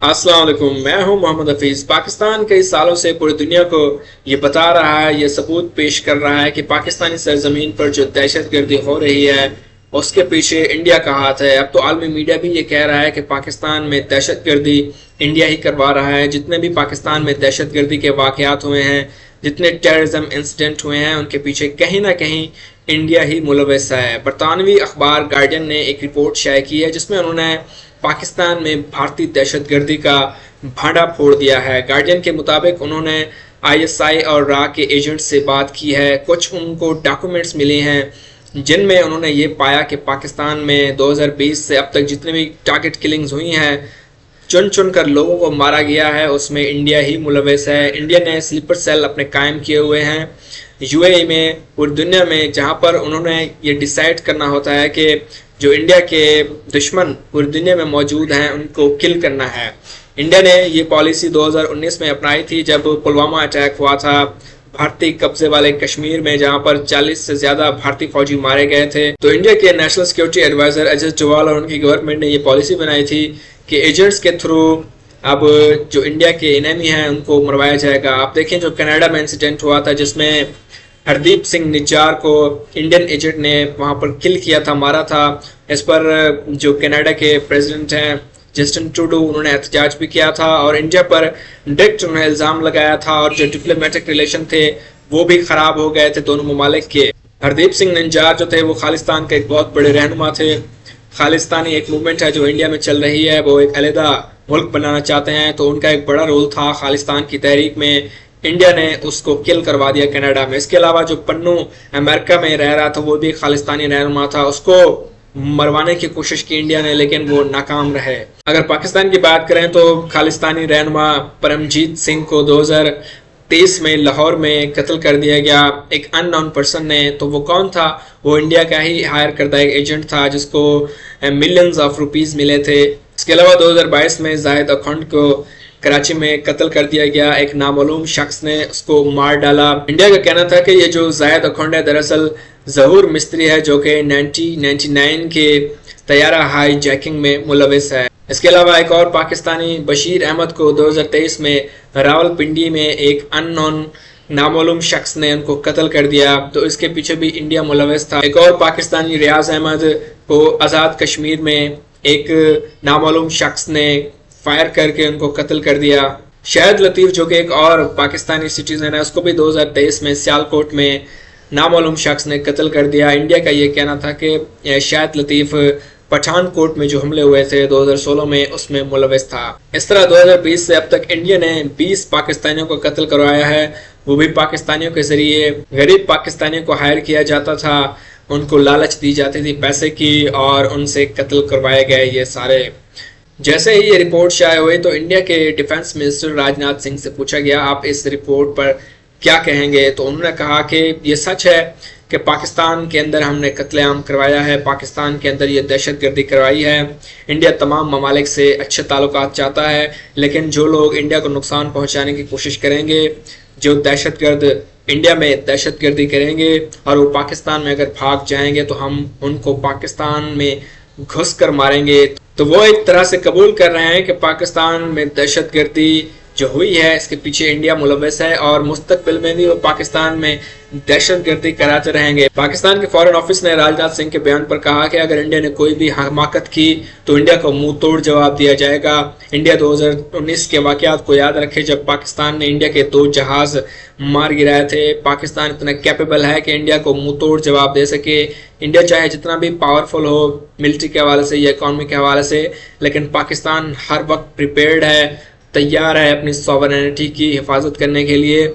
अस्सलाम वालेकुम। मैं हूं मोहम्मद हफीज। पाकिस्तान कई सालों से पूरी दुनिया को ये बता रहा है, ये सबूत पेश कर रहा है कि पाकिस्तानी सरजमीन पर जो दहशतगर्दी हो रही है उसके पीछे इंडिया का हाथ है। अब तो आलमी मीडिया भी ये कह रहा है कि पाकिस्तान में दहशतगर्दी इंडिया ही करवा रहा है। जितने भी पाकिस्तान में दहशतगर्दी के वाकयात हुए हैं, जितने टेररिज्म इंसिडेंट हुए हैं, उनके पीछे कहीं ना कहीं इंडिया ही मुलव्वस है। बरतानवी अखबार गार्डियन ने एक रिपोर्ट शाये की है जिसमें उन्होंने पाकिस्तान में भारतीय दहशतगर्दी का भांडा फोड़ दिया है। गार्डियन के मुताबिक उन्होंने आईएसआई और रा के एजेंट से बात की है। कुछ उनको डॉक्यूमेंट्स मिले हैं जिनमें उन्होंने ये पाया कि पाकिस्तान में 2020 से अब तक जितने भी टारगेट किलिंग्स हुई हैं, चुन चुन कर लोगों को मारा गया है, उसमें इंडिया ही मुलव्वस है। इंडिया ने स्लीपर सेल अपने कायम किए हुए हैं यूएई में, पूरी दुनिया में, जहां पर उन्होंने ये डिसाइड करना होता है कि जो इंडिया के दुश्मन पूरी दुनिया में मौजूद हैं उनको किल करना है। इंडिया ने ये पॉलिसी 2019 में अपनाई थी जब पुलवामा अटैक हुआ था भारतीय कब्जे वाले कश्मीर में, जहां पर 40 से ज्यादा भारतीय फौजी मारे गए थे। तो इंडिया के national security adviser Ajit Doval और उनकी गवर्नमेंट ने ये पॉलिसी बनाई थी कि एजेंट्स के थ्रू अब जो इंडिया के एनिमी हैं उनको मरवाया जाएगा। आप देखें जो कनाडा में इंसिडेंट हुआ था जिसमें हरदीप सिंह निज्जार को इंडियन एजेंट ने वहां पर किल किया था, मारा था। इस पर जो कनाडा के प्रेसिडेंट हैं जस्टिन ट्रूडो, उन्होंने एहतजाज भी किया था और इंडिया पर डायरेक्ट उन्होंने इल्जाम लगाया था और जो डिप्लोमेटिक रिलेशन थे वो भी खराब हो गए थे दोनों ममालिक के। हरदीप सिंह निज्जार जो थे वो खालिस्तान के एक बहुत बड़े रहनुमा थे। खालिस्तानी एक मूवमेंट है जो इंडिया में चल रही है, वो एक अलहदा मुल्क बनाना चाहते हैं, तो उनका एक बड़ा रोल था खालिस्तान की तहरीक में। इंडिया ने उसको किल करवा दिया कनाडा में। इसके अलावा जो पन्नू अमेरिका में रह रहा था वो भी खालिस्तानी रहनुमा था, उसको मरवाने की कोशिश की इंडिया ने, लेकिन वो नाकाम रहे। अगर पाकिस्तान की बात करें तो खालिस्तानी रहनुमा परमजीत सिंह को 2023 में लाहौर में कत्ल कर दिया गया एक अननोन पर्सन ने। तो वो कौन था? वो इंडिया का ही हायर करदा एक एजेंट था जिसको मिलियंस ऑफ रुपीज मिले थे। इसके अलावा 2022 में जाहिद अखंड को कराची में कत्ल कर दिया गया, एक नामालूम शख्स ने उसको मार डाला। इंडिया का कहना था कि ये जो जाहिद अखंड है दरअसल जहूर मिस्त्री है जो कि 1999 के तैयारा हाई जैकिंग में मुलविस है। इसके अलावा एक और पाकिस्तानी बशीर अहमद को 2023 में रावलपिंडी में एक अननोन नामालूम शख्स ने उनको कत्ल कर दिया, तो इसके पीछे भी इंडिया मुलविस था। एक और पाकिस्तानी रियाज अहमद को आज़ाद कश्मीर में एक नामालूम शख्स ने फायर करके उनको कत्ल कर दिया। शाहिद लतीफ़ जो कि एक और पाकिस्तानी सिटीजन है, उसको भी 2023 में सियालकोट में नामालूम शख्स ने कत्ल कर दिया। इंडिया का ये कहना था कि शाहिद लतीफ़ पठानकोट में जो हमले हुए थे 2016 में उसमें मुलविस था। इस तरह 2020 से अब तक इंडिया ने 20 पाकिस्तानियों को कत्ल करवाया है, वो भी पाकिस्तानियों के जरिए। गरीब पाकिस्तानियों को हायर किया जाता था, उनको लालच दी जाती थी पैसे की और उनसे कत्ल करवाए गए ये सारे। जैसे ही ये रिपोर्ट शाये हुई तो इंडिया के डिफेंस मिनिस्टर राजनाथ सिंह से पूछा गया आप इस रिपोर्ट पर क्या कहेंगे, तो उन्होंने कहा कि ये सच है कि पाकिस्तान के अंदर हमने कत्लेआम करवाया है, पाकिस्तान के अंदर ये दहशतगर्दी करवाई है। इंडिया तमाम ममालिक से अच्छे ताल्लुकात चाहता है, लेकिन जो लोग इंडिया को नुकसान पहुंचाने की कोशिश करेंगे, जो दहशतगर्द इंडिया में दहशतगर्दी करेंगे और वो पाकिस्तान में अगर भाग जाएंगे तो हम उनको पाकिस्तान में घुस कर मारेंगे। तो वो एक तरह से कबूल कर रहे हैं कि पाकिस्तान में दहशतगर्दी जो हुई है इसके पीछे इंडिया मुलव्वस है और मुस्तकबिल में भी वो पाकिस्तान में दहशतगर्दी कराते रहेंगे। पाकिस्तान के फॉरेन ऑफिस ने राजनाथ सिंह के बयान पर कहा कि अगर इंडिया ने कोई भी हमाकत की तो इंडिया को मुंह तोड़ जवाब दिया जाएगा। इंडिया 2019 के वाकयात को याद रखे जब पाकिस्तान ने इंडिया के 2 जहाज मार गिराए थे। पाकिस्तान इतना कैपेबल है कि इंडिया को मुंह तोड़ जवाब दे सके। इंडिया चाहे जितना भी पावरफुल हो मिलिट्री के हवाले से या इकॉनमी के हवाले से, लेकिन पाकिस्तान हर वक्त प्रिपेयर्ड है, तैयार है अपनी सॉवरेनिटी की हिफाजत करने के लिए।